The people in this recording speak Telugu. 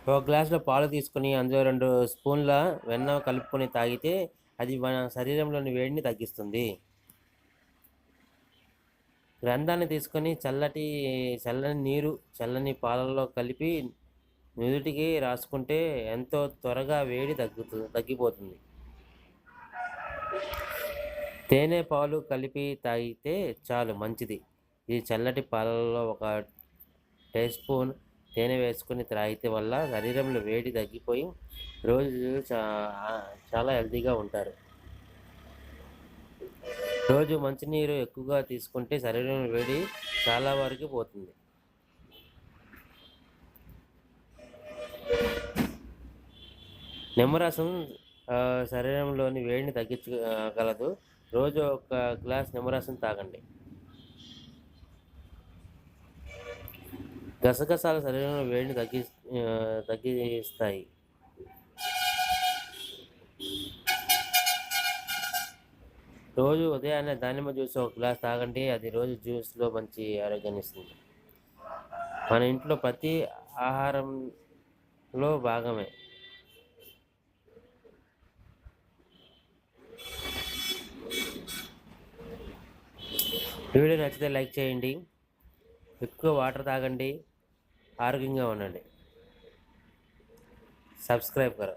ఒక గ్లాసులో పాలు తీసుకొని అందులో 2 స్పూన్ల వెన్న కలుపుకొని తాగితే అది మన శరీరంలోని వేడిని తగ్గిస్తుంది. గ్రంథాన్ని తీసుకొని చల్లని నీరు చల్లని పాలల్లో కలిపి నుదుటికి రాసుకుంటే ఎంతో త్వరగా వేడి తగ్గిపోతుంది. తేనె పాలు కలిపి తాగితే చాలు మంచిది. ఇది చల్లటి పాలల్లో 1 టీ స్పూన్ తేనె వేసుకొని త్రాగితే వల్ల శరీరంలో వేడి తగ్గిపోయి రోజు చాలా హెల్తీగా ఉంటారు. రోజు మంచినీరు ఎక్కువగా తీసుకుంటే శరీరంలో వేడి చాలా వరకు పోతుంది. నిమ్మరసం శరీరంలోని వేడిని తగ్గించగలదు. రోజు 1 గ్లాస్ నిమ్మరసం తాగండి. గసగసాలు శరీరంలో వేడిని తగ్గిస్తాయి. రోజు ఉదయాన్నే దానిమ్మ జ్యూస్ 1 గ్లాస్ తాగండి. అది రోజు జ్యూస్లో మంచి ఆరోగ్యాన్ని ఇస్తుంది. మన ఇంట్లో ప్రతి ఆహారంలో భాగమే. వీడియో నచ్చితే లైక్ చేయండి. ఎక్కువ వాటర్ తాగండి. ఆరోగ్యంగా ఉండండి. సబ్స్క్రైబ్ करो.